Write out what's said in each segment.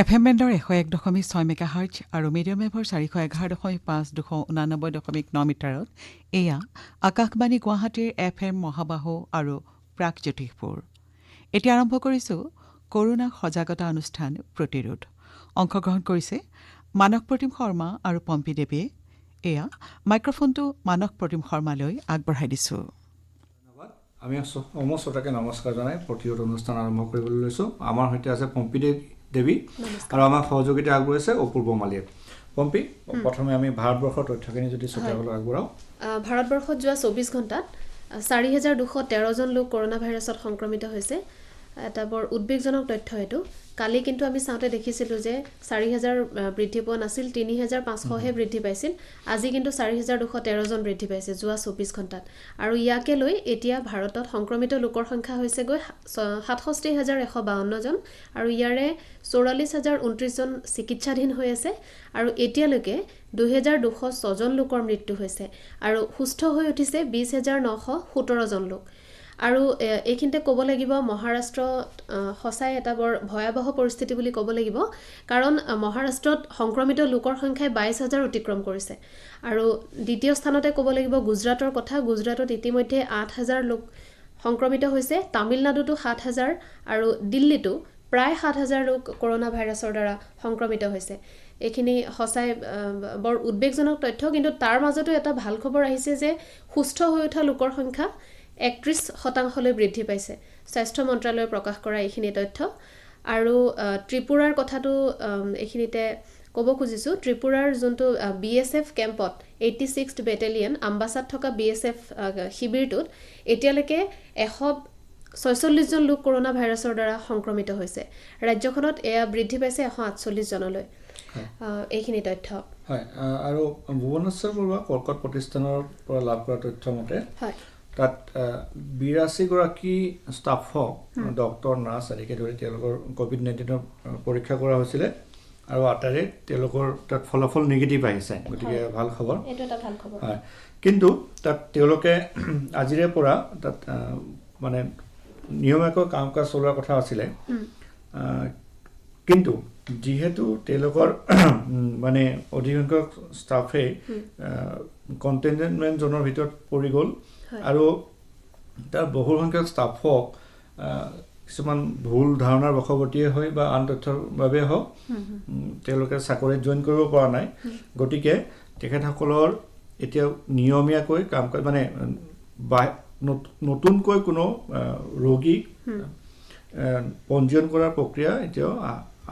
FM বেণ্ডৰ 101.6 মেগাহাৰ্টজ আৰু medium ৱেভৰ 411.5 289.9 মিটাৰত এয়া আকাশবাণী গুৱাহাটীৰ FM মহাবাহু আৰু প্ৰাগজ্যোতিষপুৰ। এতিয়া আৰম্ভ কৰিছো কৰোনা সজাগতা অনুষ্ঠান প্ৰতিৰোধ। অংশগ্ৰহণ কৰিছে মানস প্ৰতিম শৰ্মা আৰু পম্পী দেৱীয়ে। এয়া মাইক্ৰফোনটো মানস প্ৰতিম শৰ্মালৈ আগবঢ়াই দিছো। ধন্যবাদ। আমি সমস্তকে নমস্কাৰ জনাই প্ৰতিৰোধ অনুষ্ঠান আৰম্ভ কৰিবলৈ লৈছোঁ। আমাৰ সৈতে আছে পম্পী দেৱী আৰু আমাৰ সহযোগিতা আগবঢ়াইছে অপূৰ্ব মালিয়ে। পম্পী, প্ৰথমে আমি ভাৰতবৰ্ষৰ তথ্যখিনি যদি শ্ৰোতাসকলক আগবঢ়াওঁ। ভাৰতবৰ্ষত যোৱা 24 ঘণ্টাত 4,213 জন লোক কৰোনা ভাইৰাছত সংক্ৰমিত হৈছে। এটা বৰ উদ্বেগজনক তথ্য এইটো। কালি কিন্তু আমি চাওঁতে দেখিছিলোঁ যে 4,000 বৃদ্ধি পোৱা নাছিল, 3,500হে বৃদ্ধি পাইছিল। আজি কিন্তু 4,213 জন বৃদ্ধি পাইছে যোৱা 24 ঘণ্টাত। আৰু ইয়াকে লৈ এতিয়া ভাৰতত সংক্ৰমিত লোকৰ সংখ্যা হৈছেগৈ 67,152 জন আৰু ইয়াৰে 44,029 জন চিকিৎসাধীন হৈ আছে। আৰু এতিয়ালৈকে 2,206 জন লোকৰ মৃত্যু হৈছে আৰু সুস্থ হৈ উঠিছে 20,917 জন লোক। আৰু এইখিনিতে ক'ব লাগিব মহাৰাষ্ট্ৰত সঁচাই এটা বৰ ভয়াৱহ পৰিস্থিতি বুলি ক'ব লাগিব, কাৰণ মহাৰাষ্ট্ৰত সংক্ৰমিত লোকৰ সংখ্যাই 22,000 অতিক্ৰম কৰিছে। আৰু দ্বিতীয় স্থানতে ক'ব লাগিব গুজৰাটৰ কথা। গুজৰাটত ইতিমধ্যে 8,000 লোক সংক্ৰমিত হৈছে, তামিলনাডুতো 7,000 আৰু দিল্লীতো প্ৰায় 7,000 লোক কৰোনা ভাইৰাছৰ দ্বাৰা সংক্ৰমিত হৈছে। এইখিনি সঁচাই বৰ উদ্বেগজনক তথ্য। কিন্তু তাৰ মাজতো এটা ভাল খবৰ আহিছে যে সুস্থ হৈ উঠা লোকৰ সংখ্যা 31% বৃদ্ধি পাইছে। স্বাস্থ্য মন্ত্ৰালয়ে প্ৰকাশ কৰা এইখিনি তথ্য। আৰু ত্ৰিপুৰাৰ কথাটো এইখিনিতে ক'ব খুজিছোঁ। ত্ৰিপুৰাৰ যোনটো BSF কেম্পত 86th বেটেলিয়ন আম্বাছাত থকা BSF শিবিৰটোত এতিয়ালৈকে 146 জন লোক কৰোনা ভাইৰাছৰ দ্বাৰা সংক্ৰমিত হৈছে। ৰাজ্যখনত এয়া বৃদ্ধি পাইছে 148 জনলৈ। এইখিনি তথ্য হয়। আৰু ভুৱনেশ্বৰ বৰুৱা কৰ্কট প্ৰতিষ্ঠানৰ পৰা লাভ কৰা তথ্য মতে তাত 82গৰাকী ষ্টাফক ডক্টৰ, নাৰ্ছ আদিকে ধৰি তেওঁলোকৰ COVID-19 পৰীক্ষা কৰা হৈছিলে আৰু আটাৰে তেওঁলোকৰ তাত ফলাফল নিগেটিভ আহিছে। গতিকে ভাল খবৰ। এইটো এটা ভাল খবৰ। হয়। কিন্তু তাত তেওঁলোকে আজিৰে পৰা তাত মানে নিয়মীয়াকৈ কাম কাজ চলোৱাৰ কথা আছিলে। কিন্তু যিহেতু তেওঁলোকৰ মানে অধিকাংশ ষ্টাফে কণ্টেইনমেণ্ট জোনৰ ভিতৰত পৰি গ'ল আৰু তাৰ বহু সংখ্যক ষ্টাফক কিছুমান ভুল ধাৰণাৰ বশৱৰ্তীয়ে হয় বা আন তথ্যৰ বাবে হওক তেওঁলোকে চাকৰিত জইন কৰিব পৰা নাই। গতিকে তেখেতসকলৰ এতিয়া নিয়মীয়াকৈ কাম কাজ মানে নতুনকৈ কোনো ৰোগী পঞ্জীয়ন কৰাৰ প্ৰক্ৰিয়া এতিয়াও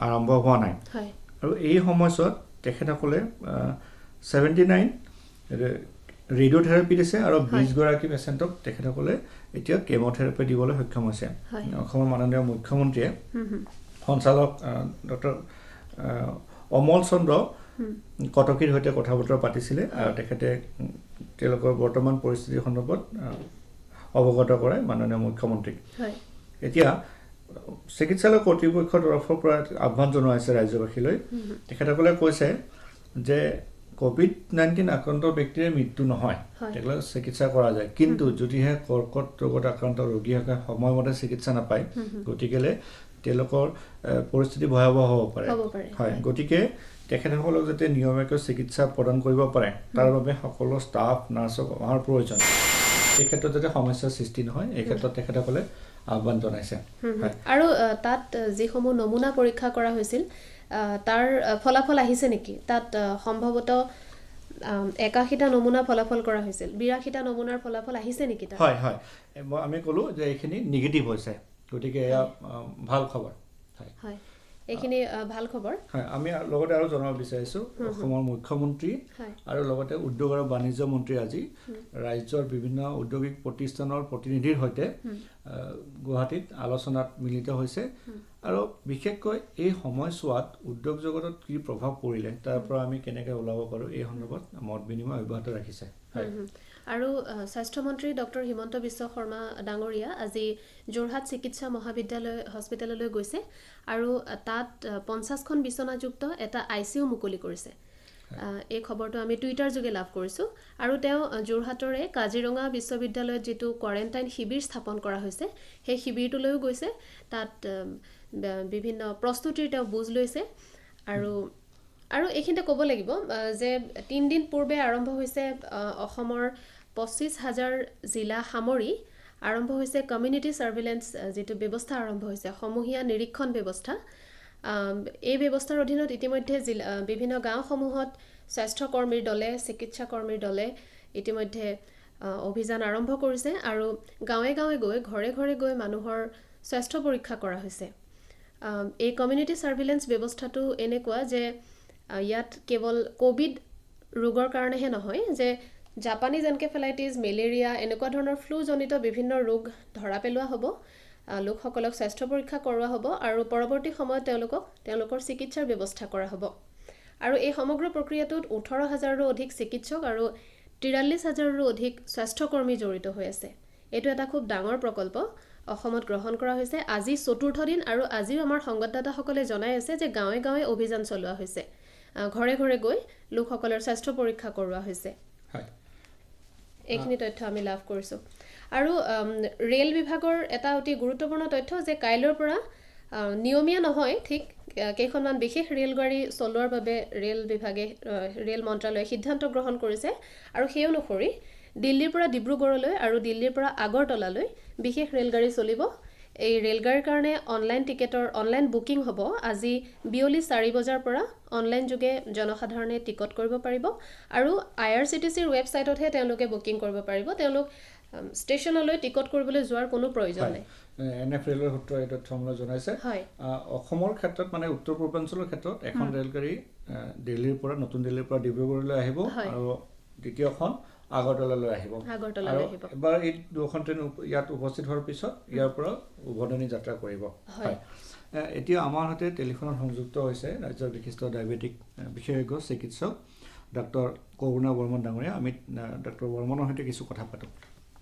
আৰম্ভ হোৱা নাই। আৰু এই সময়ছোৱাত তেখেতসকলে 79 ৰেডিঅ'থেৰাপি দিছে আৰু 20গৰাকী পেচেণ্টক তেখেতসকলে এতিয়া কেম'থেৰাপি দিবলৈ সক্ষম হৈছে। অসমৰ মাননীয় মুখ্যমন্ত্ৰীয়ে সঞ্চালক ডক্টৰ অমল চন্দ্ৰ কটকীৰ সৈতে কথা বতৰা পাতিছিলে আৰু তেখেতে তেওঁলোকৰ বৰ্তমান পৰিস্থিতিৰ সন্দৰ্ভত অৱগত কৰে মাননীয় মুখ্যমন্ত্ৰীক। এতিয়া চিকিৎসালয় কৰ্তৃপক্ষৰ তৰফৰ পৰা আহ্বান জনোৱা হৈছে ৰাজ্যবাসীলৈ। তেখেতসকলে কৈছে যে COVID-19 আক্ৰান্ত ব্যক্তিৰ মৃত্যু নহয়, তেওঁলোকক চিকিৎসা কৰা যায়। কিন্তু যদিহে কৰ্কট ৰোগত আক্ৰান্ত ৰোগীসকলে সময়মতে চিকিৎসা নাপায়, গতিকেলে তেওঁলোকৰ পৰিস্থিতি ভয়াৱহ হ'ব পাৰে। হয়। গতিকে তেখেতসকলক যাতে নিয়মীয়াকৈ চিকিৎসা প্ৰদান কৰিব পাৰে তাৰ বাবে সকলো ষ্টাফ, নাৰ্ছক অহাৰ প্ৰয়োজন। এই ক্ষেত্ৰত যাতে সমস্যাৰ সৃষ্টি নহয়, এই ক্ষেত্ৰত তেখেতসকলে আহ্বান জনাইছে। আৰু তাত যিসমূহ নমুনা পৰীক্ষা কৰা হৈছিল তাৰ ফলাফল আহিছে নেকি? তাত সম্ভৱতঃ 81টা নমুনা ফলাফল কৰা হৈছিল, 82টা নমুনাৰ ফলাফল আহিছে নেকি? হয় হয়, আমি ক'লোঁ যে এইখিনি নিগেটিভ হৈছে। গতিকে এয়া ভাল খবৰ। হয়, এইখিনি ভাল খবৰ। হয়। আমি লগতে আৰু জনাব বিচাৰিছোঁ অসমৰ মুখ্যমন্ত্ৰী আৰু লগতে উদ্যোগ আৰু বাণিজ্য মন্ত্ৰী আজি ৰাজ্যৰ বিভিন্ন ঔদ্যোগিক প্ৰতিষ্ঠানৰ প্ৰতিনিধিৰ সৈতে গুৱাহাটীত আলোচনাত মিলিত হৈছে আৰু বিশেষকৈ এই সময়ছোৱাত উদ্যোগ জগতত কি প্ৰভাৱ পৰিলে তাৰ পৰা আমি কেনেকৈ ওলাব পাৰোঁ এই সন্দৰ্ভত মত বিনিময় অব্যাহত ৰাখিছে। আৰু স্বাস্থ্যমন্ত্ৰী ডক্টৰ হিমন্ত বিশ্ব শৰ্মা ডাঙৰীয়া আজি যোৰহাট চিকিৎসা হস্পিটেললৈ গৈছে আৰু তাত 50খন বিচনাযুক্ত এটা ICU মুকলি কৰিছে। এই খবৰটো আমি টুইটাৰ যোগে লাভ কৰিছোঁ। আৰু তেওঁ যোৰহাটৰে কাজিৰঙা বিশ্ববিদ্যালয়ত যিটো কোৱাৰেণ্টাইন শিবিৰ স্থাপন কৰা হৈছে সেই শিবিৰটোলৈও গৈছে। তাত বিভিন্ন প্ৰস্তুতিৰ তেওঁ বুজ লৈছে আৰু এইখিনিতে ক'ব লাগিব যে 3 দিন পূৰ্বে আৰম্ভ হৈছে অসমৰ 25,000 জিলা সামৰি আৰম্ভ হৈছে কমিউনিটি সাৰ্ভিলেন্স যেটো ব্যৱস্থা আৰম্ভ হৈছে সমূহীয়া নিৰীক্ষণ ব্যৱস্থা এই ব্যৱস্থাৰ অধীনত ইতিমধ্যে বিভিন্ন গাঁওসমূহত স্বাস্থ্য কৰ্মীৰ দলে চিকিৎসা কৰ্মীৰ দলে ইতিমধ্যে অভিযান আৰম্ভ কৰিছে আৰু গাঁৱে গাঁৱে গৈ ঘৰে ঘৰে গৈ মানুহৰ স্বাস্থ্য পৰীক্ষা কৰা হৈছে এই কমিউনিটি সাৰ্ভিলেন্স ব্যৱস্থাটো এনেকুৱা যে ইয়াত কেৱল কোভিড ৰোগৰ কাৰণেহে নহয় যে জাপানীজ এনকেফেলাইটিছ মেলেৰিয়া এনেকুৱা ধৰণৰ ফ্লু জনিত বিভিন্ন ৰোগ ধৰা পেলোৱা হ'ব লোকসকলক স্বাস্থ্য পৰীক্ষা কৰোৱা হ'ব আৰু পৰৱৰ্তী সময়ত তেওঁলোকৰ চিকিৎসাৰ ব্যৱস্থা কৰা হ'ব আৰু এই সমগ্ৰ প্ৰক্ৰিয়াটোত 18,000ৰো অধিক চিকিৎসক আৰু 43,000ৰো অধিক স্বাস্থ্যকৰ্মী জড়িত হৈ আছে এইটো এটা খুব ডাঙৰ প্ৰকল্প অসমত গ্ৰহণ কৰা হৈছে আজি চতুৰ্থ দিন আৰু আজিও আমাৰ সংবাদদাতাসকলে জনাই আছে যে গাঁৱে গাঁৱে অভিযান চলোৱা হৈছে ঘৰে ঘৰে গৈ লোকসকলৰ স্বাস্থ্য পৰীক্ষা কৰোৱা হৈছে এইখিনি তথ্য আমি লাভ কৰিছোঁ আৰু ৰেল বিভাগৰ এটা অতি গুৰুত্বপূৰ্ণ তথ্য যে কাইলৈৰ পৰা নিয়মীয়া নহয় ঠিক কেইখনমান বিশেষ ৰেলগাড়ী চলোৱাৰ বাবে ৰেল বিভাগে ৰেল মন্ত্ৰালয়ে সিদ্ধান্ত গ্ৰহণ কৰিছে আৰু সেই অনুসৰি দিল্লীৰ পৰা ডিব্ৰুগড়লৈ আৰু দিল্লীৰ পৰা আগৰতলালৈ বিশেষ ৰেলগাড়ী চলিব এই ৰেলগাড়ীৰ কাৰণে অনলাইন বুকিং হ'ব আজি বিয়লি 4 বজাৰ পৰা অনলাইন যোগে জনসাধাৰণে টিকট কৰিব পাৰিব আৰু IRCTCৰ ৱেবছাইটতহে তেওঁলোকে বুকিং কৰিব পাৰিব তেওঁলোক ষ্টেচনলৈ টিকট কৰিবলৈ যোৱাৰ কোনো প্ৰয়োজন নাই NFL সূত্ৰই এই তথ্যমূলক জনাইছে অসমৰ ক্ষেত্ৰত মানে উত্তৰ পূৰ্বাঞ্চলৰ ক্ষেত্ৰত এখন ৰেলগাড়ী নতুন দিল্লীৰ পৰা ডিব্ৰুগড়লৈ আহিব আৰু দ্বিতীয়খন আগৰতলালৈ আহিব এবাৰ এই দুখন ট্ৰেইন ইয়াত উপস্থিত হোৱাৰ পিছত ইয়াৰ পৰা উভতনি যাত্ৰা কৰিব এতিয়া আমাৰ সৈতে টেলিফোনত সংযুক্ত হৈছে ৰাজ্যৰ বিশিষ্ট ডায়েবেটিক বিশেষজ্ঞ চিকিৎসক ডক্টৰ কৰুণা বৰ্মন ডাঙৰীয়া আমি ডক্টৰ বৰ্মনৰ সৈতে কিছু কথা পাতোঁ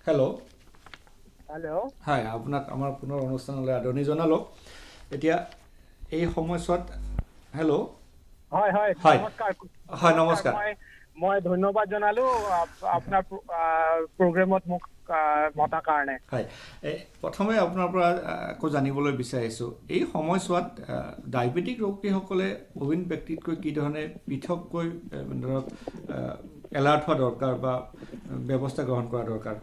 হেল্ল' হাই আপোনাক আমাৰ পুনৰ অনুষ্ঠানলৈ আদৰণি জনালোঁ এতিয়া এই সময়ছোৱাত হেল্ল' হয় নমস্কাৰ মই ধন্যবাদ জনালো আপোনাৰ প্ৰগ্ৰামত মোক মতাৰ কাৰণে হয় প্ৰথমে আপোনাৰ পৰা আকৌ জানিবলৈ বিচাৰিছোঁ এই সময়ছোৱাত ডায়েবেটিক ৰোগীসকলে অভিন ব্যক্তিতকৈ কি ধৰণে পৃথককৈ ধৰক এলাৰ্ট হোৱা দৰকাৰ বা ব্যৱস্থা গ্ৰহণ কৰা দৰকাৰ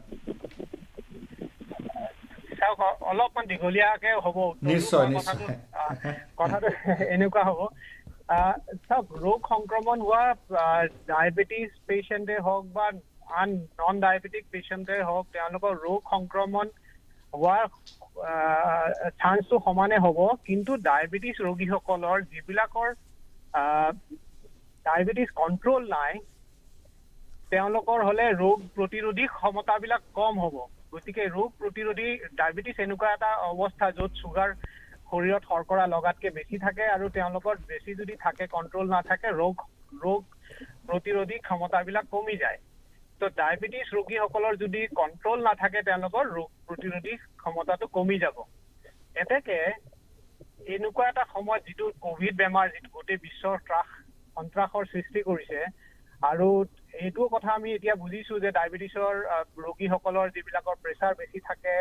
অলপমান দীঘলীয়াকে হ'ব নিশ্চয় কথাটো এনেকুৱা হ'ব চাওক ৰোগ সংক্ৰমণ হোৱা ডায়েবেটিছ পেচেণ্টে হওক বা আন নন ডায়েবেটিক পেচেণ্টে হওক তেওঁলোকৰ ৰোগ সংক্ৰমণ হোৱাৰ চান্সটো সমানে হ'ব কিন্তু ডায়েবেটিছ ৰোগীসকলৰ যিবিলাকৰ ডায়েবেটিছ কণ্ট্ৰল নাই তেওঁলোকৰ হ'লে ৰোগ প্ৰতিৰোধী ক্ষমতাবিলাক কম হ'ব গতিকে ৰোগ প্ৰতিৰোধী ডায়েবেটিছ এনেকুৱা এটা অৱস্থা য'ত চুগাৰ শৰীৰত শৰ্কৰা লগাতকৈ বেছি থাকে আৰু তেওঁলোকৰ বেছি যদি থাকে কণ্ট্ৰল নাথাকে ৰোগ প্ৰতিৰোধী ক্ষমতাবিলাক কমি যায় তো ডায়েবেটিছ ৰোগীসকলৰ যদি কণ্ট্ৰল নাথাকে তেওঁলোকৰ ৰোগ প্ৰতিৰোধী ক্ষমতাটো কমি যাব এতেকে এনেকুৱা এটা সময়ত যিটো কোভিড বেমাৰ যিটো গোটেই বিশ্বৰ সন্ত্ৰাসৰ সৃষ্টি কৰিছে আৰু এইটো কথা আমি এতিয়া বুজিছোঁ যে ডায়েবেটিছৰ ৰোগীসকলৰ যিবিলাকৰ প্ৰেছাৰ বেছি থাকে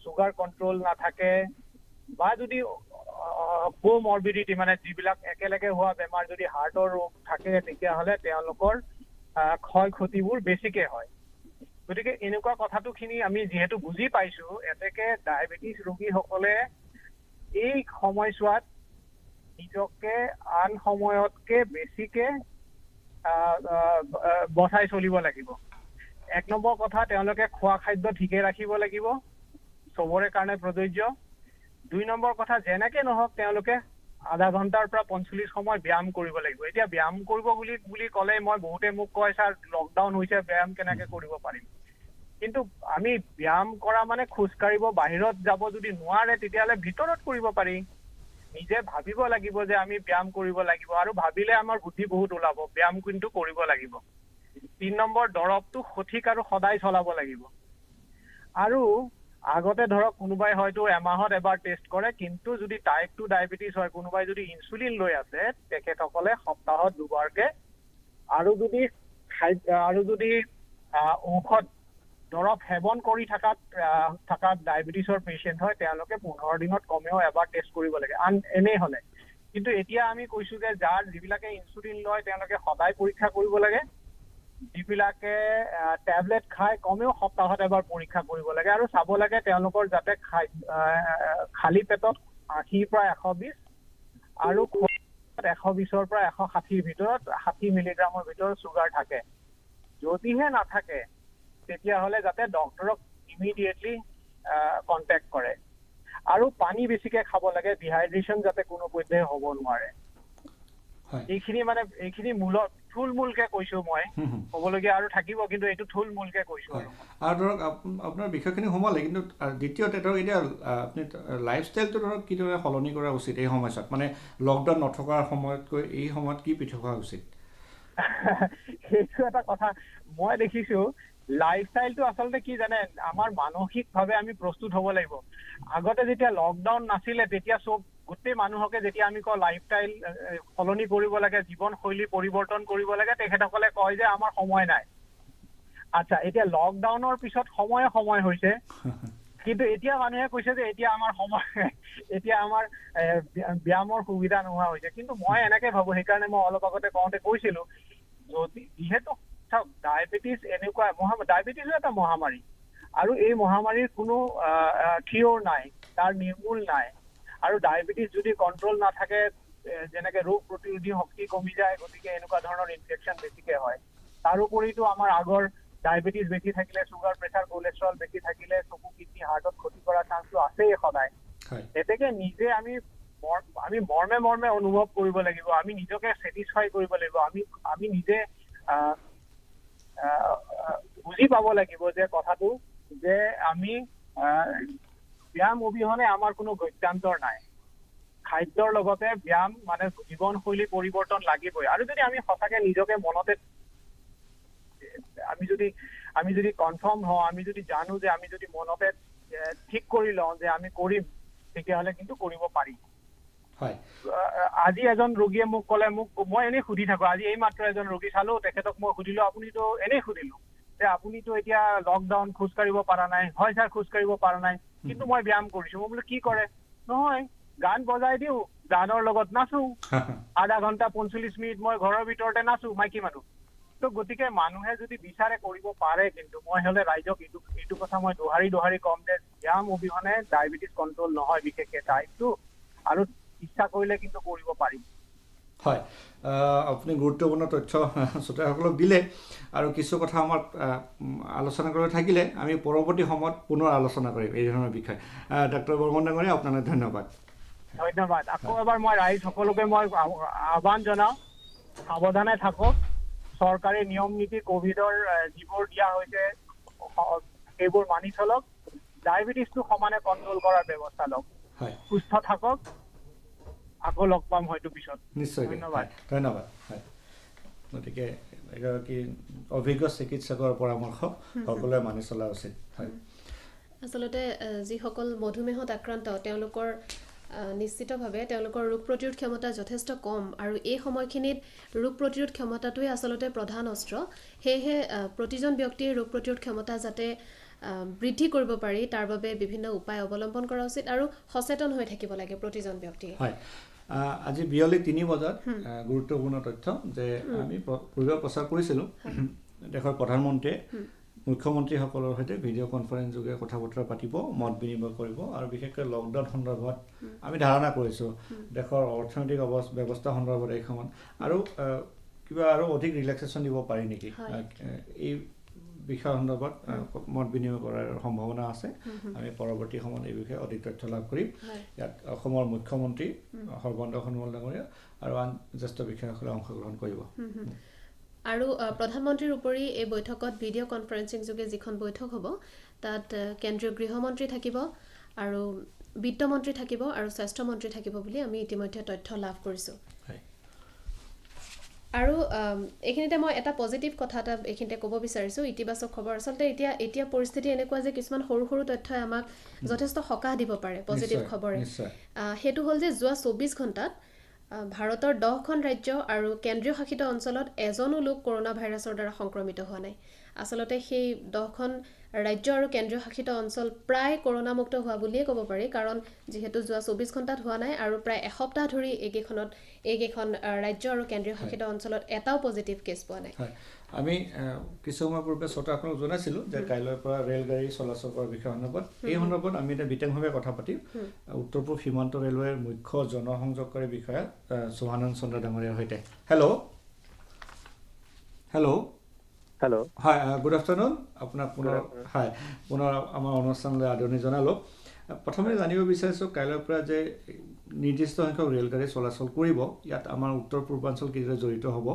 চুগাৰ কণ্ট্ৰল নাথাকে বা যদি কোমৰ্বিডিটি মানে যিবিলাক একেলগে হোৱা বেমাৰ যদি হাৰ্টৰ ৰোগ থাকে তেতিয়াহ'লে তেওঁলোকৰ ক্ষয় ক্ষতিবোৰ বেছিকে হয় গতিকে এনেকুৱা কথাটোখিনি আমি যিহেতু বুজি পাইছোঁ এতেকে ডায়েবেটিছ ৰোগীসকলে এই সময়ছোৱাত নিজকে আন সময়তকে বেছিকে বচাই চলিব লাগিব এক নম্বৰ কথা তেওঁলোকে খোৱা খাদ্য ঠিকে ৰাখিব লাগিব চবৰে কাৰণে প্ৰযোজ্য 2 নম্বৰ কথা যেনেকে নহওক তেওঁলোকে আধা ঘণ্টাৰ পৰা 45 সময় ব্যায়াম কৰিব লাগিব এতিয়া ব্যায়াম কৰিব বুলি ক'লে মই বহুতে মোক কয় ছাৰ লকডাউন হৈছে ব্যায়াম কেনেকে কৰিব পাৰিম কিন্তু আমি ব্যায়াম কৰা মানে খোজকাঢ়িব বাহিৰত যাব যদি নোৱাৰে তেতিয়াহ'লে ভিতৰত কৰিব পাৰি নিজে ভাবিব লাগিব যে আমি ব্যায়াম কৰিব লাগিব আৰু ভাবিলে আমাৰ বুদ্ধি বহুত ওলাব ব্যায়াম কিন্তু কৰিব লাগিব 3 নম্বৰ দৰৱটো সঠিক আৰু সদায় চলাব লাগিব আৰু আগতে ধৰক কোনোবাই হয়তো এমাহত এবাৰ টেষ্ট কৰে কিন্তু যদি টাইপ 2 ডায়েবেটিছ হয় কোনোবাই যদি ইনচুলিন লৈ আছে তেখেতসকলে সপ্তাহত দুবাৰকে আৰু যদি ঔষধ দৰৱ সেৱন কৰি থকা ডায়েবেটিছৰ পেচেণ্ট হয় তেওঁলোকে 15 দিনত কমেও এবাৰ টেষ্ট কৰিব লাগে এনেই হ'লে। কিন্তু এতিয়া আমি কৈছোঁ যে যিবিলাকে ইনচুলিন লয় তেওঁলোকে সদায় পৰীক্ষা কৰিব লাগে, যিবিলাকে টেবলেট খাই কমেও সপ্তাহত এবাৰ পৰীক্ষা কৰিব লাগে আৰু চাব লাগে তেওঁলোকৰ যাতে খালী পেটত 80 পৰা 120 আৰু 120ৰ পৰা 160ৰ ভিতৰত 60 মিলিগ্ৰামৰ ভিতৰত চুগাৰ থাকে। যদিহে নাথাকে তেতিয়াহ'লে যাতে ডক্টৰক ইমিডিয়েটলি কণ্টেক্ট কৰে আৰু পানী বেছিকে খাব লাগে, ডিহাইড্ৰেশ্যন যাতে কোনো পধ্যে হ'ব নোৱাৰে। এইখিনি মূলত থুলমূলকে কৈছো মই, ক'বলগীয়া আৰু থাকিব কিন্তু এইটো থুলমূলকে কৈছো। আৰু ধৰক আপোনাৰ বিষয়খিনি সোমালে, কিন্তু দ্বিতীয়তে ধৰক এতিয়া আপুনি লাইফষ্টাইলটো ধৰক কিদৰে সলনি কৰা উচিত এই সময়ছোৱাত, মানে লকডাউন নথকাৰ সময়তকৈ এই সময়ত কি পৃথক হোৱা উচিত? সেইটো এটা কথা মই দেখিছো। লাইফষ্টাইলটো আচলতে কি জানে, আমাৰ মানসিকভাৱে আমি প্ৰস্তুত হ'ব লাগিব। আগতে যেতিয়া লকডাউন নাছিলে তেতিয়া গোটেই মানুহকে যেতিয়া আমি কওঁ লাইফষ্টাইল সলনি কৰিব লাগে, জীৱনশৈলী পৰিৱৰ্তন কৰিব লাগে, তেখেতসকলে কয় যে আমাৰ সময় নাই। আচ্ছা, এতিয়া লকডাউনৰ পিছত সময় হৈছে, কিন্তু এতিয়া মানুহে কৈছে যে এতিয়া আমাৰ ব্যায়ামৰ সুবিধা নোহোৱা হৈছে। কিন্তু মই এনেকে ভাবো, সেইকাৰণে মই অলপ আগতে কওঁতে কৈছিলো, যিহেতু ডায়েবেটিছ এনেকুৱা ডায়েবেটিছো এটা মহামাৰী আৰু এই মহামাৰীৰ কোনো থিয়ৰ নাই, তাৰ নিৰ্মূল নাই। আৰু ডায়েবেটিছ যদি কণ্ট্ৰল নাথাকে, যেনেকে ৰোগ প্ৰতিৰোধী শক্তি কমি যায়, গতিকে এনেকুৱা ধৰণৰ ইনফেকশ্যন বেছিকে হয়। তাৰোপৰিতো আমাৰ আগৰ ডায়েবেটিছ বেছি থাকিলে, চুগাৰ, প্ৰেছাৰ, কলেষ্ট্ৰল বেছি থাকিলে চকু, কিডনি, হাৰ্টত ক্ষতি কৰা চান্সটো আছেই সদায়। গতিকে নিজে আমি মৰ্মে অনুভৱ কৰিব লাগিব, আমি নিজকে ছেটিছফাই কৰিব লাগিব, আমি নিজে বুজি পাব লাগিব যে কথাটো যে আমি ব্যায়াম অবিহনে আমাৰ কোনো গত্যান্তৰ নাই। খাদ্যৰ লগতে ব্যায়াম মানে জীৱনশৈলী পৰিৱৰ্তন লাগিবই। আৰু যদি আমি সঁচাকে নিজকে মনতে আমি যদি কনফাৰ্ম হওঁ, আমি যদি জানো যে আমি যদি মনতে ঠিক কৰি লওঁ যে আমি কৰিম, তেতিয়াহ'লে কিন্তু কৰিব পাৰিম। আজি এজন ৰোগীয়ে মোক ক'লে, মই এনেই সুধি থাকো, আজি এই মাত্ৰ এজন ৰোগী চালো, তেখেতক মই সুধিলো আপুনিতো এনেই সুধিলো যে আপুনিতো এতিয়া লকডাউন খোজ কাঢ়িব পৰা নাই। হয় ছাৰ, খোজ কাঢ়িব পৰা নাই, কিন্তু মই ব্যায়াম কৰিছো। মই বোলো কি কৰে? নহয়, গান বজাই দিওঁ, গানৰ লগত নাচো, আধা ঘণ্টা 45 মিনিট মই ঘৰৰ ভিতৰতে নাচো, মাইকী মানুহ। তো গতিকে মানুহে যদি বিচাৰে কৰিব পাৰে। কিন্তু মই হ'লে ৰাইজক এইটো কথা মই দোহাৰি কম যে ব্যায়াম অবিহনে ডায়েবেটিছ কণ্ট্ৰল নহয়, বিশেষকে টাইপ 2, আৰু ইচ্ছা কৰিলে কিন্তু কৰিব পাৰিম। হয়, আপুনি গুৰুত্বপূৰ্ণ তথ্য শ্ৰোতাসকলক দিলে আৰু কিছু কথা আমাক আলোচনা কৰি থাকিলে আমি পৰৱৰ্তী সময়ত পুনৰ আলোচনা কৰিম এই ধৰণৰ বিষয়। ডক্টৰ বৰ্মন ডাঙৰীয়া, আপোনালৈ ধন্যবাদ। ধন্যবাদ। আকৌ এবাৰ মই ৰাইজ সকলোকে মই আহ্বান জনাওঁ, সাৱধানে থাকক, চৰকাৰী নিয়ম নীতি কোভিডৰ যিবোৰ দিয়া হৈছে সেইবোৰ মানি চলক, ডায়েবেটিছটো সমানে কণ্ট্ৰল কৰাৰ ব্যৱস্থা লওক। সুস্থ থাকক, আকৌ লগ পাম হয়তো পিছত। নিশ্চয়, ধন্যবাদ। গতিকে এগৰাকী অভিজ্ঞ চিকিৎসকৰ পৰামৰ্শ সকলোৱে মানি চলা উচিত। আচলতে যিসকল মধুমেহত আক্ৰান্ত তেওঁলোকৰ নিশ্চিতভাৱে তেওঁলোকৰ ৰোগ প্ৰতিৰোধ ক্ষমতা যথেষ্ট কম, আৰু এই সময়খিনিত ৰোগ প্ৰতিৰোধ ক্ষমতাটোৱে আচলতে প্ৰধান অস্ত্ৰ। সেয়েহে প্ৰতিজন ব্যক্তিৰ ৰোগ প্ৰতিৰোধ ক্ষমতা যাতে বৃদ্ধি কৰিব পাৰি তাৰ বাবে বিভিন্ন উপায় অৱলম্বন কৰা উচিত আৰু সচেতন হৈ থাকিব লাগে প্ৰতিজন ব্যক্তিয়ে। হয়, আজি বিয়লি 3 বজাত গুৰুত্বপূৰ্ণ তথ্য যে আমি পূৰ্বে প্ৰচাৰ কৰিছিলোঁ, দেশৰ প্ৰধানমন্ত্ৰীয়ে মুখ্যমন্ত্ৰীসকলৰ সৈতে ভিডিঅ' কনফাৰেন্স যোগে কথা বতৰা পাতিব, মত বিনিময় কৰিব, আৰু বিশেষকৈ লকডাউন সন্দৰ্ভত আমি ধাৰণা কৰিছোঁ দেশৰ অৰ্থনৈতিক ব্যৱস্থা সন্দৰ্ভত এই সময়ত আৰু কিবা আৰু অধিক ৰিলেক্সেশ্যন দিব পাৰি নেকি, এই বিষয় সন্দৰ্ভত মত বিনিময় কৰাৰ সম্ভাৱনা আছে। আমি পৰৱৰ্তী সময়ত এই বিষয়ে অধিক তথ্য লাভ কৰিম। ইয়াত অসমৰ মুখ্যমন্ত্ৰী সৰ্বানন্দ সোণোৱাল ডাঙৰীয়া আৰু আন জ্যেষ্ঠ বিষয়াসকলে অংশগ্ৰহণ কৰিব। আৰু প্ৰধানমন্ত্ৰীৰ উপৰি এই বৈঠকত ভিডিঅ' কনফাৰেন্সিং যোগে যিখন বৈঠক হ'ব তাত কেন্দ্ৰীয় গৃহমন্ত্ৰী থাকিব আৰু বিত্তমন্ত্ৰী থাকিব আৰু স্বাস্থ্যমন্ত্ৰী থাকিব বুলি আমি ইতিমধ্যে তথ্য লাভ কৰিছোঁ। আৰু এইখিনিতে মই এটা পজিটিভ কথা এটা এইখিনিতে ক'ব বিচাৰিছোঁ, ইতিবাচক খবৰ। আচলতে এতিয়া পৰিস্থিতি এনেকুৱা যে কিছুমান সৰু সৰু তথ্যই আমাক যথেষ্ট সকাহ দিব পাৰে পজিটিভ খবৰে। সেইটো হ'ল যে যোৱা 24 ঘণ্টাত ভাৰতৰ 10খন ৰাজ্য আৰু কেন্দ্ৰীয় শাসিত অঞ্চলত এজনো লোক কৰোণা ভাইৰাছৰ দ্বাৰা সংক্ৰমিত হোৱা নাই। আচলতে সেই 10খন ৰাজ্য আৰু কেন্দ্ৰীয় শাসিত অঞ্চল প্ৰায় কৰোণামুক্ত হোৱা বুলিয়ে ক'ব পাৰি, কাৰণ যিহেতু যোৱা 24 ঘণ্টাত হোৱা নাই আৰু প্ৰায় এসপ্তাহ ধৰি এইকেইখন ৰাজ্য আৰু কেন্দ্ৰীয় শাসিত অঞ্চলত এটাও পজিটিভ কেছ পোৱা নাই। আমি কিছু সময় পূৰ্বে শ্ৰোতাসকলক জনাইছিলোঁ যে কাইলৈৰ পৰা ৰেলগাড়ী চলাচল কৰাৰ বিষয় সন্দৰ্ভত এই সন্দৰ্ভত আমি এতিয়া বিতংভাৱে কথা পাতিম উত্তৰ পূব সীমান্ত ৰেলৱেৰ মুখ্য জনসংযোগকাৰী বিষয়া সোহানন্দ চন্দ্ৰ ডাঙৰীয়াৰ সৈতে। হেল্ল' হয়, গুড আফটাৰনুন। আপোনাক পুনৰ আমাৰ অনুষ্ঠানলৈ আদৰণি জনালোঁ। প্ৰথমে জানিব বিচাৰিছোঁ কাইলৈৰ পৰা যে নিৰ্দিষ্ট সংখ্যক ৰেলগাড়ী চলাচল কৰিব, ইয়াত আমাৰ উত্তৰ পূৰ্বাঞ্চল কিদৰে জড়িত হ'ব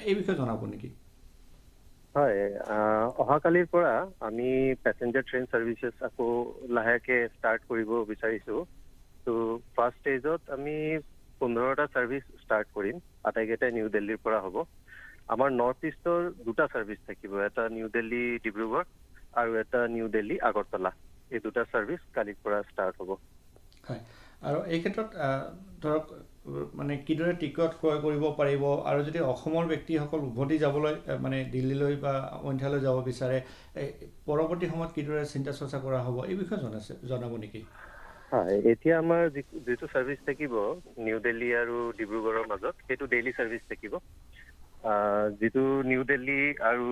এই বিষয়ে জনাব নেকি? হয়, অহাকালিৰ পৰা আমি পেচেঞ্জাৰ ট্ৰেইন ছাৰ্ভিচেছ আকৌ লাহেকৈ ষ্টাৰ্ট কৰিব বিচাৰিছোঁ। ত' ফাৰ্ষ্ট ষ্টেজত আমি 15টা ছাৰ্ভিচ ষ্টাৰ্ট কৰিম, আটাইকেইটাই নিউ দিল্লীৰ পৰা হ'ব। আমাৰ নৰ্থ ইষ্টৰ 2টা ছাৰ্ভিচ থাকিব, এটা নিউ দিল্লী ডিব্ৰুগড় আৰু এটা নিউ দিল্লী আগৰতলা। এই 2টা ছাৰ্ভিচ কালিৰ পৰা ষ্টাৰ্ট হ'ব। হয়, আৰু এই ক্ষেত্ৰত ধৰক মানে কিদৰে টিকট ক্ৰয় কৰিব পাৰিব আৰু যদি অসমৰ ব্যক্তিসকল উভতি যাবলৈ মানে দিল্লীলৈ বা অন্য ঠাইলৈ যাব বিচাৰে পৰৱৰ্তী সময়ত কিদৰে চিন্তা চৰ্চা কৰা হ'ব এই বিষয়ে জনাব নেকি? হয়, এতিয়া আমাৰ যিটো ছাৰ্ভিচ থাকিব নিউ দিল্লী আৰু ডিব্ৰুগড়ৰ মাজত, সেইটো ডেইলি ছাৰ্ভিচ থাকিব। যিটো নিউ দিল্লী আৰু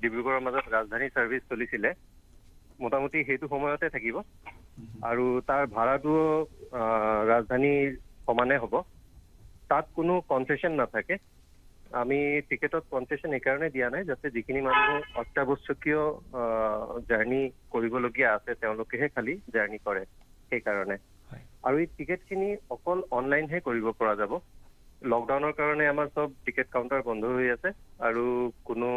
ডিব্ৰুগড়ৰ মাজত ৰাজধানী ছাৰ্ভিচ চলিছিলে মোটামুটি সেইটো সময়তে থাকিব আৰু তাৰ ভাড়াটো ৰাজধানীৰ সমানে হ'ব। তাত কোনো কনচেশ্যন নাথাকে। আমি টিকেটত কনচেশ্যন এইকাৰণে দিয়া নাই যাতে যিখিনি মানুহ অত্যাৱশ্যকীয় জাৰ্ণি কৰিবলগীয়া আছে তেওঁলোকেহে খালি জাৰ্ণি কৰে, সেইকাৰণে। আৰু এই টিকেটখিনি অকল অনলাইনহে কৰিব পৰা যাব। লকডাউনৰ কাৰণে আমাৰ চব টিকেট কাউণ্টাৰ বন্ধ হৈ আছে আৰু কোনো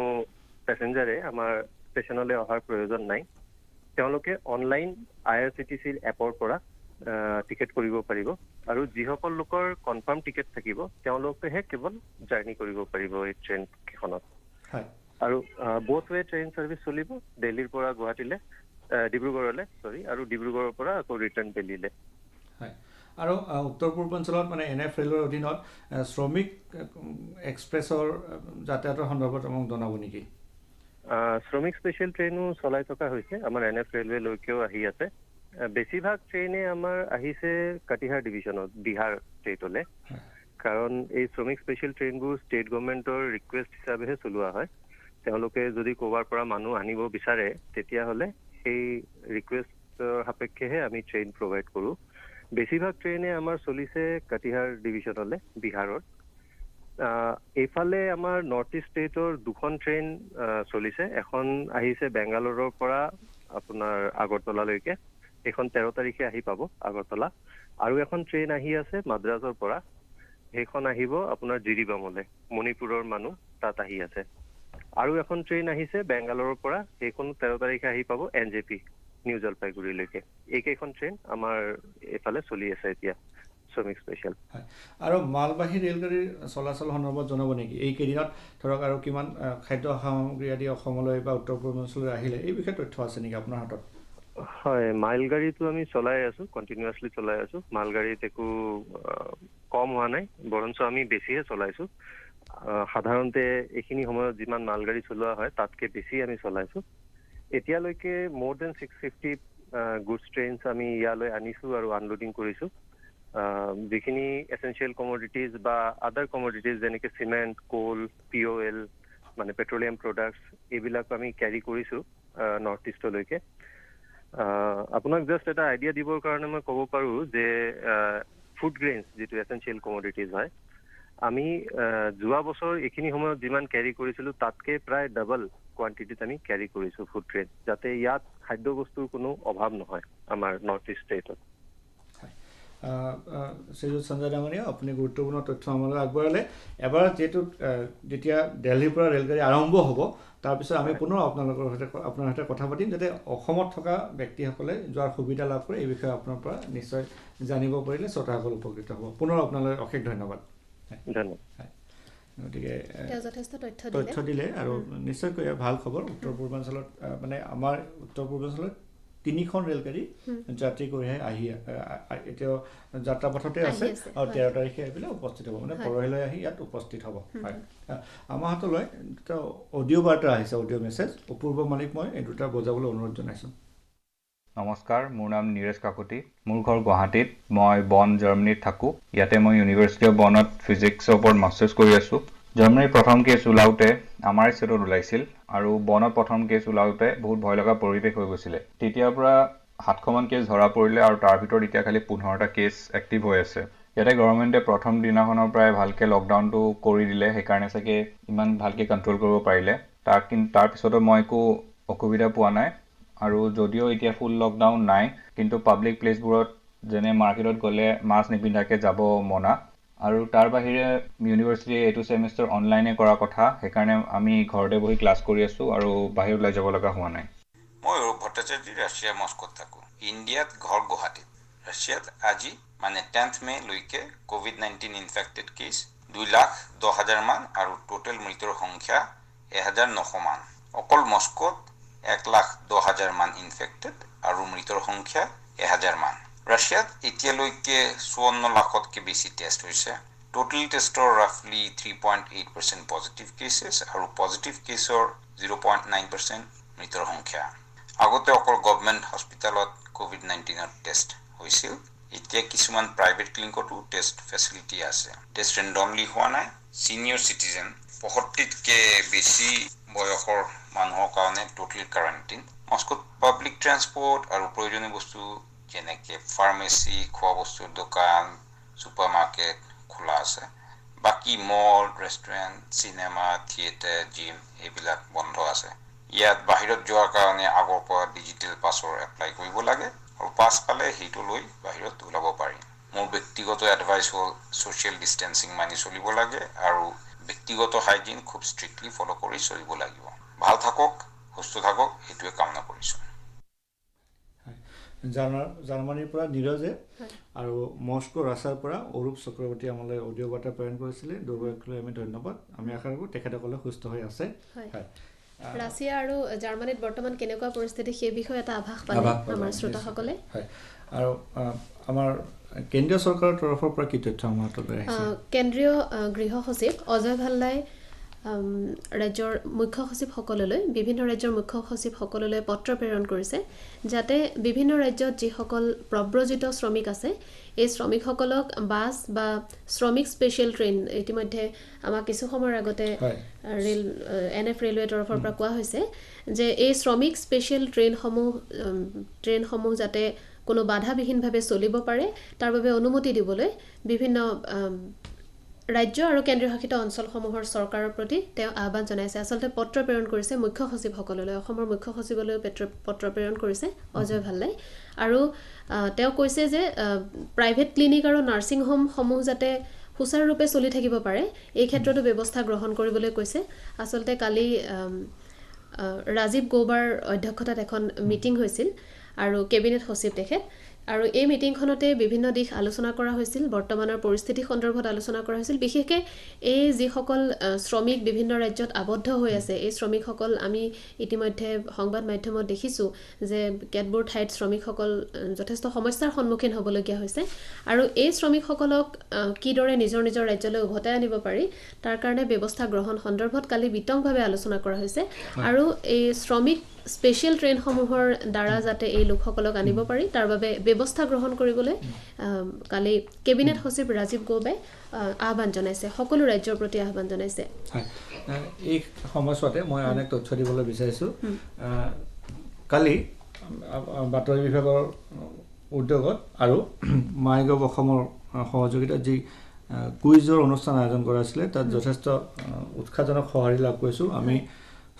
পেচেঞ্জাৰে আমাৰ ষ্টেচনলৈ অহাৰ প্ৰয়োজন নাই। তেওঁলোকে অনলাইন IRCTCৰ এপৰ পৰা টিকেট কৰিব পাৰিব আৰু যিসকল লোকৰ কনফাৰ্ম টিকেট থাকিব তেওঁলোকেহে কেৱল জাৰ্ণি কৰিব পাৰিব এই ট্ৰেইন কেইখনত। আৰু বোথ ৱে ট্ৰেইন ছাৰ্ভিচ চলিব, দিল্লীৰ পৰা গুৱাহাটীলৈ, ডিব্ৰুগড়লৈ আৰু ডিব্ৰুগড়ৰ পৰা আকৌ ৰিটাৰ্ণ দিল্লীলৈ। হয়, আৰু উত্তৰ পূৰ্বাঞ্চলত মানে NF ৰেলৰ অধীনত শ্ৰমিক এক্সপ্ৰেছৰ যাতায়াতৰ সন্দৰ্ভত আমাক জনাব নেকি? শ্ৰমিক স্পেচিয়েল ট্ৰেইনো চলাই থকা হৈছে, আমাৰ NF ৰেলৱেলৈকেও আহি আছে। বেছিভাগ ট্ৰেইনে আমাৰ আহিছে কাটিহাৰ ডিভিজনত, বিহাৰ ষ্টেটলৈ, কাৰণ এই শ্ৰমিক স্পেচিয়েল ট্ৰেইনবোৰ ষ্টেট গভৰ্ণমেণ্টৰ ৰিকুৱেষ্ট হিচাপেহে চলোৱা হয়। তেওঁলোকে যদি ক'ৰবাৰ পৰা মানুহ আনিব বিচাৰে তেতিয়াহ'লে সেই ৰিকুৱেষ্টৰ সাপেক্ষেহে আমি ট্ৰেইন প্ৰভাইড কৰোঁ। বেছিভাগ ট্ৰেইনে আমাৰ চলিছে কাটিহাৰ ডিভিজনলৈ, বিহাৰৰ। এইফালে আমাৰ নৰ্থ ইষ্ট ষ্টেটৰ 2খন ট্ৰেইন চলিছে। এখন আহিছে বেংগালোৰৰ পৰা আপোনাৰ আগৰতলালৈকে, সেইখন 13 তাৰিখে আহি পাব আগৰতলা। আৰু এখন ট্ৰেইন আহি আছে মাদ্ৰাজৰ পৰা, সেইখন আহিব আপোনাৰ জিৰিবামলৈ, মণিপুৰৰ মানুহ তাত আহি আছে। আৰু এখন ট্ৰেইন আহিছে বেংগালোৰৰ পৰা, সেইখন 13 তাৰিখে আহি পাব NJP নিউ জলপাইগুৰিলৈকে। এইকেইখন ট্ৰেইন আমাৰ এইফালে চলি আছে এতিয়া শ্ৰমিক স্পেচিয়েল। আৰু মালবাহী ৰেলগাড়ীৰ চলাচল সন্দৰ্ভত জনাব নেকি? এইকেইদিনত ধৰক আৰু কিমান খাদ্য সামগ্ৰী আদি অসমলৈ বা উত্তৰ পূৰ্বাঞ্চললৈ আহিলে এই বিষয়ে তথ্য আছে নেকি আপোনাৰ হাতত? হয়, মাইল গাড়ীটো আমি চলাই আছোঁ, কণ্টিনিউৱাছলি চলাই আছোঁ। মালগাড়ীত একো কম হোৱা নাই, বৰঞ্চ আমি বেছিহে চলাইছোঁ। সাধাৰণতে এইখিনি সময়ত যিমান মালগাড়ী চলোৱা হয় তাতকৈ বেছি আমি চলাইছোঁ। এতিয়ালৈকে মোৰ দেন 650 গুডছ ট্ৰেইনছ আমি ইয়ালৈ আনিছোঁ আৰু আনলোডিং কৰিছোঁ। যিখিনি এচেঞ্চিয়েল কমোডিটিজ বা আদাৰ কমোডিটিজ যেনেকৈ চিমেণ্ট, কোল, POL মানে পেট্ৰলিয়াম প্ৰডাক্টছ, এইবিলাক আমি কেৰি কৰিছোঁ নৰ্থ ইষ্টলৈকে। আপোনাক জাষ্ট এটা আইডিয়া দিবৰ কাৰণে মই ক'ব পাৰোঁ যে ফুড গ্ৰেইনছ যিটো এচেঞ্চিয়েল কমোডিটিজ হয়, আমি যোৱা বছৰ এইখিনি সময়ত যিমান কেৰি কৰিছিলোঁ তাতকৈ প্ৰায় ডাবল কোৱান্টিটিত আমি কেৰি কৰিছোঁ ফুড গ্ৰেইন, যাতে ইয়াত খাদ্য বস্তুৰ কোনো অভাৱ নহয় আমাৰ নৰ্থ ইষ্ট ষ্টেটত। শ্ৰীযুত সঞ্জয় ডাঙৰীয়া, আপুনি গুৰুত্বপূৰ্ণ তথ্য আমালৈ আগবঢ়ালে। এবাৰ যেতিয়া দিল্লীৰ পৰা ৰেলগাড়ী আৰম্ভ হ'ব তাৰপিছত আমি পুনৰ আপোনাৰ সৈতে কথা পাতিম, যাতে অসমত থকা ব্যক্তিসকলে যোৱাৰ সুবিধা লাভ কৰে। এই বিষয়ে আপোনাৰ পৰা নিশ্চয় জানিব পাৰিলে শ্ৰোতাসকল উপকৃত হ'ব। পুনৰ আপোনালৈ অশেষ ধন্যবাদ। গতিকে যথেষ্ট তথ্য দিলে আৰু নিশ্চয়কৈ ভাল খবৰ। উত্তৰ পূৰ্বাঞ্চলত মানে আমাৰ উত্তৰ পূৰ্বাঞ্চলত 3খন ৰেলগাড়ী যাত্ৰী কঢ়িয়াই আহি এতিয়া যাত্ৰা পথতে আছে আৰু 13 তাৰিখে এইবিলাক উপস্থিত হ'ব মানে পৰহিলৈ আহি ইয়াত উপস্থিত হ'ব হয় আমাৰ হাতলৈ এটা অডিঅ' বাৰ্তা আহিছে অডিঅ' মেছেজ অপূৰ্ব মালিক মই এই দুটা বজাবলৈ অনুৰোধ জনাইছোঁ নমস্কাৰ মোৰ নাম নীৰজ কাকতি মোৰ ঘৰ গুৱাহাটীত মই বন জাৰ্মানীত থাকোঁ ইয়াতে মই ইউনিভাৰ্চিটি অফ বনত ফিজিক্সৰ ওপৰত মাষ্টাৰ্ছ কৰি আছোঁ জাৰ্মানীৰ প্ৰথম কেছ ওলাওঁতে আমাৰ ষ্টেটত ওলাইছিল আৰু বনত প্ৰথম কেছ ওলাওঁতে বহুত ভয় লগা পৰিৱেশ হৈ গৈছিলে তেতিয়াৰ পৰা 700মান কেছ ধৰা পৰিলে আৰু তাৰ ভিতৰত এতিয়া খালি 15টা কেছ এক্টিভ হৈ আছে ইয়াতে গভৰ্ণমেণ্টে প্ৰথম দিনাখনৰ পৰাই ভালকৈ লকডাউনটো কৰি দিলে সেইকাৰণে চাগে ইমান ভালকৈ কণ্ট্ৰল কৰিব পাৰিলে তাৰ পিছতো মই একো অসুবিধা পোৱা নাই আৰু যদিও এতিয়া ফুল লকডাউন নাই কিন্তু পাব্লিক প্লেচবোৰত যেনে মাৰ্কেটত গ'লে মাস্ক নিপিন্ধাকৈ যাব মনা আৰু তাৰ বাহিৰে ইউনিভাৰ্চিটিয়ে এইটো ছেমিষ্টাৰ অনলাইনে কৰা কথা সেইকাৰণে আমি ঘৰতে বহি ক্লাছ কৰি আছোঁ আৰু বাহিৰত ওলাই যাব লগা হোৱা নাই মই অৰূপ ভট্টাচাৰ্য ৰাছিয়া মস্কোত থাকোঁ ইণ্ডিয়াত ঘৰ গুৱাহাটীত ৰাছিয়াত আজি মানে 10th মেলৈকে COVID-19 ইনফেক্টেড কেছ 2,10,000 মান আৰু টোটেল মৃত্যুৰ সংখ্যা 1,900 মান অকল মস্কোত 1,10,000 মান ইনফেক্টেড আৰু মৃত্যুৰ সংখ্যা 1,000 মান ৰাছিয়াত এতিয়ালৈকে 54 লাখতকৈ বেছি টেষ্ট হৈছে টোটেল টেষ্টৰ ৰাফলি 3.8% পজিটিভ কেছেছ আৰু পজিটিভ কেছৰ 0.9% মৃত্যুৰ সংখ্যা আগতে অকল গভৰ্ণমেণ্ট হস্পিটেলত COVID-19ৰ টেষ্ট হৈছিল এতিয়া কিছুমান প্ৰাইভেট ক্লিনিকতো টেষ্ট ফেচিলিটি আছে টেষ্ট ৰেণ্ডমলি হোৱা নাই ছিনিয়ৰ চিটিজেন 65তকৈ বেছি বয়সৰ মানুহৰ কাৰণে টোটেল কাৰেণ্টিন মস্কোত পাব্লিক ট্ৰান্সপৰ্ট আৰু প্ৰয়োজনীয় বস্তু যেনেকৈ ফাৰ্মেচি খোৱা বস্তুৰ দোকান ছুপাৰ মাৰ্কেট খোলা আছে বাকী মল ৰেষ্টুৰেণ্ট চিনেমা থিয়েটাৰ জিম এইবিলাক বন্ধ আছে ইয়াত বাহিৰত যোৱাৰ কাৰণে আগৰ পৰা ডিজিটেল পাছৰ এপ্লাই কৰিব লাগে আৰু পাছ পালে সেইটো লৈ বাহিৰত ওলাব পাৰি মোৰ ব্যক্তিগত এডভাইচ হ'ল ছ'চিয়েল ডিষ্টেন্সিং মানি চলিব লাগে আৰু ব্যক্তিগত হাইজিন খুব ষ্ট্ৰিক্টলি ফ'ল' কৰি চলিব লাগিব ভাল থাকক সুস্থ থাকক এইটোৱে কামনা কৰিছোঁ জাৰ্মানীৰ পৰা নীৰজে আৰু মস্কো ৰাছিয়াৰ পৰা অৰূপ চক্ৰৱৰ্তী আমালৈ অডিঅ' বাৰ্তা প্ৰেৰণ কৰিছিলে দুয়োগৰাকীলৈ আমি ধন্যবাদ আমি আশা কৰোঁ তেখেতসকলে সুস্থ হৈ আছে ৰাছিয়া আৰু জাৰ্মানীত বৰ্তমান কেনেকুৱা পৰিস্থিতি সেই বিষয়ে এটা আভাস পালে আমাৰ শ্ৰোতাসকলে হয় আৰু আমাৰ কেন্দ্ৰীয় চৰকাৰৰ তৰফৰ পৰা কি তথ্য আমাৰ হাতলৈ আহিছে কেন্দ্ৰীয় গৃহ সচিব অজয় ভাল্লাই ৰাজ্যৰ মুখ্য সচিবসকললৈ বিভিন্ন ৰাজ্যৰ মুখ্য সচিবসকললৈ পত্ৰ প্ৰেৰণ কৰিছে যাতে বিভিন্ন ৰাজ্যত যিসকল প্ৰব্ৰজিত শ্ৰমিক আছে এই শ্ৰমিকসকলক বাছ বা শ্ৰমিক স্পেচিয়েল ট্ৰেইন ইতিমধ্যে আমাক কিছু সময়ৰ আগতে NF ৰেলৱে তৰফৰ পৰা কোৱা হৈছে যে এই শ্ৰমিক স্পেচিয়েল ট্ৰেইনসমূহ যাতে কোনো বাধাবিহীনভাৱে চলিব পাৰে তাৰ বাবে অনুমতি দিবলৈ বিভিন্ন ৰাজ্য আৰু কেন্দ্ৰীয় শাসিত অঞ্চলসমূহৰ চৰকাৰৰ প্ৰতি তেওঁ আহ্বান জনাইছে আচলতে পত্ৰ প্ৰেৰণ কৰিছে মুখ্য সচিবসকললৈ অসমৰ মুখ্য সচিবলৈ পত্ৰ প্ৰেৰণ কৰিছে অজয় ভাল্লাই আৰু তেওঁ কৈছে যে প্ৰাইভেট ক্লিনিক আৰু নাৰ্ছিং হোমসমূহ যাতে সুচাৰুৰূপে চলি থাকিব পাৰে এই ক্ষেত্ৰতো ব্যৱস্থা গ্ৰহণ কৰিবলৈ কৈছে আচলতে কালি ৰাজীৱ গৌবাৰ অধ্যক্ষতাত এখন মিটিং হৈছিল আৰু কেবিনেট সচিব তেখেত আৰু এই মিটিংখনতে বিভিন্ন দিশ আলোচনা কৰা হৈছিল বৰ্তমানৰ পৰিস্থিতি সন্দৰ্ভত আলোচনা কৰা হৈছিল বিশেষকৈ এই যিসকল শ্ৰমিক বিভিন্ন ৰাজ্যত আবদ্ধ হৈ আছে এই শ্ৰমিকসকল আমি ইতিমধ্যে সংবাদ মাধ্যমত দেখিছোঁ যে কেতবোৰ ঠাইত শ্ৰমিকসকল যথেষ্ট সমস্যাৰ সন্মুখীন হ'বলগীয়া হৈছে আৰু এই শ্ৰমিকসকলক কিদৰে নিজৰ নিজৰ ৰাজ্যলৈ উভতাই আনিব পাৰি তাৰ কাৰণে ব্যৱস্থা গ্ৰহণ সন্দৰ্ভত কালি বিতংভাৱে আলোচনা কৰা হৈছে আৰু এই শ্ৰমিক স্পেচিয়েল ট্ৰেইনসমূহৰ দ্বাৰা যাতে এই লোকসকলক আনিব পাৰি তাৰ বাবে ব্যৱস্থা গ্ৰহণ কৰিবলৈ কালি কেবিনেট সচিব ৰাজীৱ গৌবাই আহ্বান জনাইছে সকলো ৰাজ্যৰ প্ৰতি আহ্বান জনাইছে এই সময়ছোৱাতে মই আন এক তথ্য দিবলৈ বিচাৰিছোঁ কালি বাতৰি বিভাগৰ উদ্যোগত আৰু মাইগভ অসমৰ সহযোগিতাত যি কুইজৰ অনুষ্ঠান আয়োজন কৰা হৈছিলে তাত যথেষ্ট উৎসাহজনক সঁহাৰি লাভ কৰিছোঁ আমি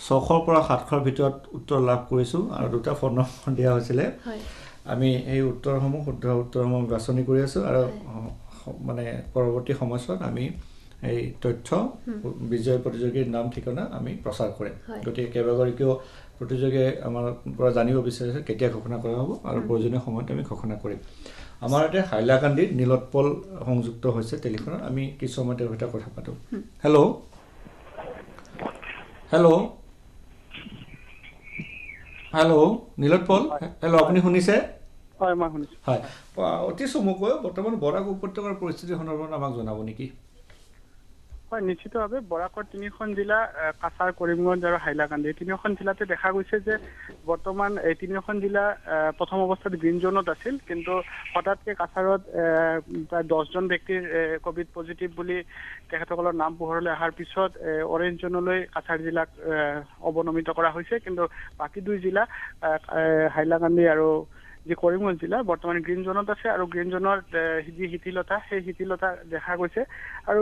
600ৰ পৰা 700ৰ ভিতৰত উত্তৰ লাভ কৰিছোঁ আৰু দুটা ফোন নম্বৰ দিয়া হৈছিলে আমি এই উত্তৰসমূহ শুদ্ধ উত্তৰসমূহ বাছনি কৰি আছোঁ আৰু মানে পৰৱৰ্তী সময়ছোৱাত আমি এই তথ্য বিজয় প্ৰতিযোগীৰ নাম ঠিকনা আমি প্ৰচাৰ কৰিম গতিকে কেইবাগৰাকীও প্ৰতিযোগীয়ে আমাৰ পৰা জানিব বিচাৰিছে কেতিয়া ঘোষণা কৰা হ'ব আৰু প্ৰয়োজনীয় সময়ত আমি ঘোষণা কৰিম আমাৰ ইয়াতে হাইলাকান্দিত নীলোৎপল সংযুক্ত হৈছে টেলিফোনত আমি কিছু সময় তেওঁৰ সৈতে কথা পাতোঁ হেল্ল' হেল্ল' নীলোৎপল হেল্ল' আপুনি শুনিছে হয় মই শুনিছোঁ হয় অতি চমুকৈ বৰ্তমান বৰাক উপত্যকাৰ পৰিস্থিতি সন্দৰ্ভত আমাক জনাব নেকি হয় নিশ্চিতভাৱে বৰাকৰ তিনিখন জিলা কাছাৰ কৰিমগঞ্জ আৰু হাইলাকান্দি তিনিখন জিলাতে দেখা গৈছে যে বৰ্তমান এই তিনিখন জিলা প্ৰথম অৱস্থাত গ্ৰীণ জোনত আছিল কিন্তু হঠাৎকৈ কাছাৰত প্ৰায় 10জন ব্যক্তিৰ ক'ভিড পজিটিভ বুলি তেখেতসকলৰ নাম পোহৰলৈ অহাৰ পিছত অৰেঞ্জ জোনলৈ কাছাৰ জিলাক অৱনমিত কৰা হৈছে কিন্তু বাকী 2 জিলা হাইলাকান্দি আৰু যি কৰিমগঞ্জ জিলা বৰ্তমান গ্ৰীণ জোনত আছে আৰু গ্ৰীণ জোনৰ যি শিথিলতা সেই শিথিলতা দেখা গৈছে আৰু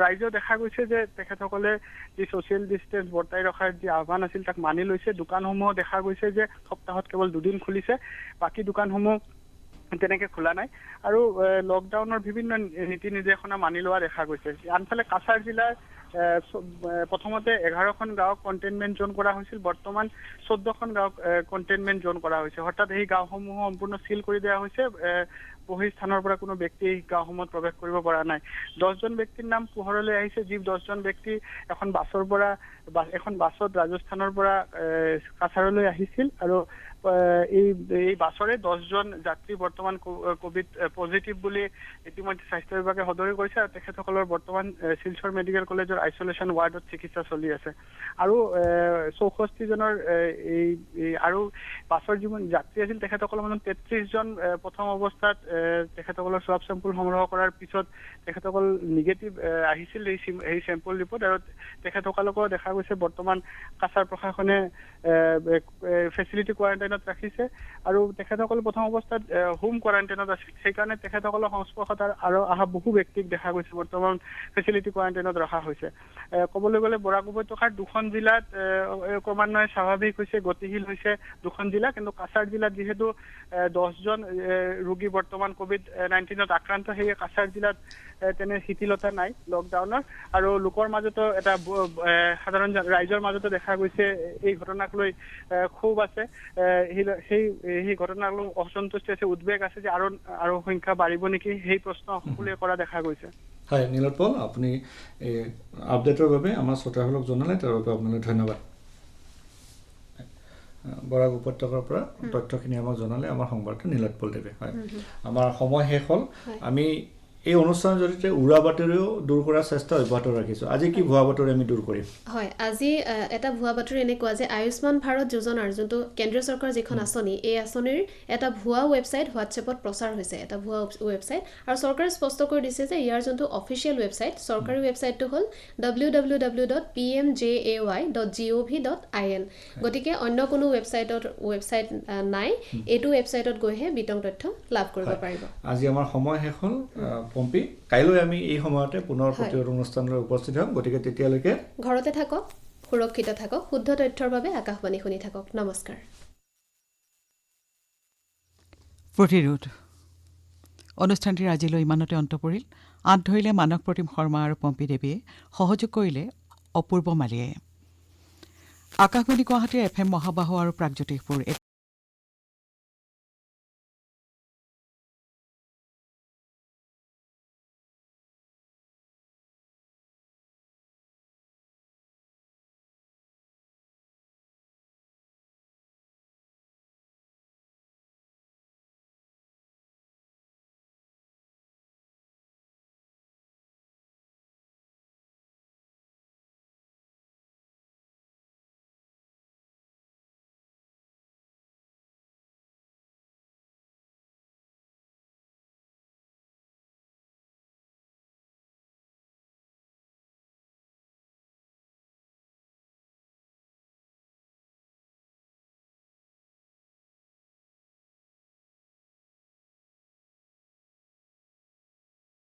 ৰাইজেও দেখা গৈছে যে তেখেতসকলে যি ছ'চিয়েল ডিষ্টেঞ্চ বৰ্তাই ৰখাৰ যি আহ্বান আছিল তাক মানি লৈছে দোকানসমূহ দেখা গৈছে যে সপ্তাহত কেৱল 2 দিন খুলিছে বাকী দোকানসমূহ তেনেকে খোলা নাই আৰু লকডাউনৰ বিভিন্ন নীতি নিৰ্দেশনা মানি লোৱা দেখা গৈছে আনফালে কাছাৰ জিলাৰ প্ৰথমতে 11খন গাঁৱক কণ্টেইনমেণ্ট জোন কৰা হৈছিল বৰ্তমান 14খন গাঁৱক কণ্টেইনমেণ্ট জোন কৰা হৈছে অৰ্থাৎ এই গাঁওসমূহ সম্পূৰ্ণ চিল কৰি দিয়া হৈছে বহিস্থানৰ পৰা কোনো ব্যক্তি এই গাঁওসমূহত প্ৰৱেশ কৰিব পৰা নাই 10জন ব্যক্তিৰ নাম পোহৰলৈ আহিছে যি 10জন ব্যক্তি এখন বাছত ৰাজস্থানৰ পৰা কাছাৰলৈ আহিছিল আৰু এই বাছৰে 10জন যাত্ৰী বৰ্তমান কোভিড পজিটিভ বুলি ইতিমধ্যে স্বাস্থ্য বিভাগে সদৰি কৰিছে আৰু তেখেতসকলৰ বৰ্তমান শিলচৰ মেডিকেল কলেজৰ আইচলেশ্যন ৱাৰ্ডত চিকিৎসা চলি আছে আৰু 64জনৰ আৰু বাছৰ যিমান যাত্ৰী আছিল তেখেতসকলৰ মাজত 33জন প্ৰথম অৱস্থাত তেখেতসকলৰ সোৱাব চেম্পল সংগ্ৰহ কৰাৰ পিছত তেখেতসকল নিগেটিভ আহিছিল এই চেম্পল ৰিপৰ্ট আৰু তেখেতসকলকো দেখা গৈছে বৰ্তমান কাছাৰ প্ৰশাসনে ফেচিলিটি কোৱাৰেণ্টাইনত ৰাখিছে আৰু তেখেতসকল প্ৰথম অৱস্থাত হোম কোৱাৰেণ্টাইনত আছিল সেইকাৰণে তেখেতসকলৰ সংস্পৰ্শত আৰু অহা বহু ব্যক্তিক দেখা গৈছে বৰ্তমান ফেচিলিটি কোৱাৰেণ্টাইনত ৰখা হৈছে ক'বলৈ গ'লে বৰাক উপত্যকাৰ 2খন জিলাত ক্ৰমান্বয়ে স্বাভাৱিক হৈছে গতিশীল হৈছে 2খন জিলা কিন্তু কাছাৰ জিলাত যিহেতু 10জন ৰোগী বৰ্তমান কোভিড-19ত আক্ৰান্ত সেয়ে কাছাৰ জিলাত তেনে শিথিলতা নাই লকডাউনৰ আৰু লোকৰ মাজতো এটা সাধাৰণ ৰাইজৰ মাজতো দেখা গৈছে এই ঘটনাক লৈ ক্ষোভ আছে সেই ঘটনাক লৈ অসন্তুষ্টি আছে উদ্বেগ আছে যে আৰু সংখ্যা বাঢ়িব নেকি সেই প্ৰশ্ন সকলোৱে কৰা দেখা গৈছে হয় নীলোৎপল আপুনি আপডেটৰ বাবে আমাৰ শ্ৰোতাসকলক জনালে তাৰ বাবে আপোনালৈ ধন্যবাদ বৰাক উপত্যকাৰ পৰা তথ্যখিনি আমাক জনালে আমাৰ সংবাদদাতা নীলোৎপল দেৱে হয় আমাৰ সময় শেষ হ'ল আমি এই অনুষ্ঠানৰ জৰিয়তে উৰা বাতৰিও দূৰ কৰাৰ চেষ্টা অব্যাহত ৰাখিছোঁ আজি কি ভুৱা বাতৰি আমি দূৰ কৰিম হয় আজি এটা ভুৱা বাতৰি এনেকুৱা যে আয়ুষ্মান ভাৰত যোজনাৰ যোনটো কেন্দ্ৰীয় চৰকাৰৰ যিখন আঁচনি এই আঁচনিৰ এটা ভুৱা ৱেবছাইট হোৱাটছএপত প্ৰচাৰ হৈছে এটা ভুৱা ৱেবছাইট আৰু চৰকাৰে স্পষ্ট কৰি দিছে যে ইয়াৰ যোনটো অফিচিয়েল ৱেবছাইট চৰকাৰী ৱেবছাইটটো হ'ল www.pmja.gov.in গতিকে অন্য কোনো ৱেবছাইট নাই এইটো ৱেবছাইটত গৈহে বিতং তথ্য লাভ কৰিব পাৰিব আজি আমাৰ সময় শেষ হ'ল পম্পী কাইলৈ আমি এই সময়তে পুনৰ প্ৰতিটো অনুষ্ঠানলৈ উপস্থিত হ'ম গতিকে তেতিয়ালৈকে ঘৰতে থাকক সুৰক্ষিত থাকক শুদ্ধ তথ্যৰ বাবে আকাশবাণী শুনি থাকক নমস্কাৰ প্ৰতিৰোধ অনুষ্ঠানটিৰ আজিলৈ ইমানতে অন্ত পৰিল আঁত ধৰিলে মানস প্ৰতিম শৰ্মা আৰু পম্পী দেৱীয়ে সহযোগ কৰিলে অপূৰ্ব মালিয়ে আকাশবাণী গুৱাহাটীৰ FM মহাবাহু আৰু প্ৰাগজ্যোতিষপুৰ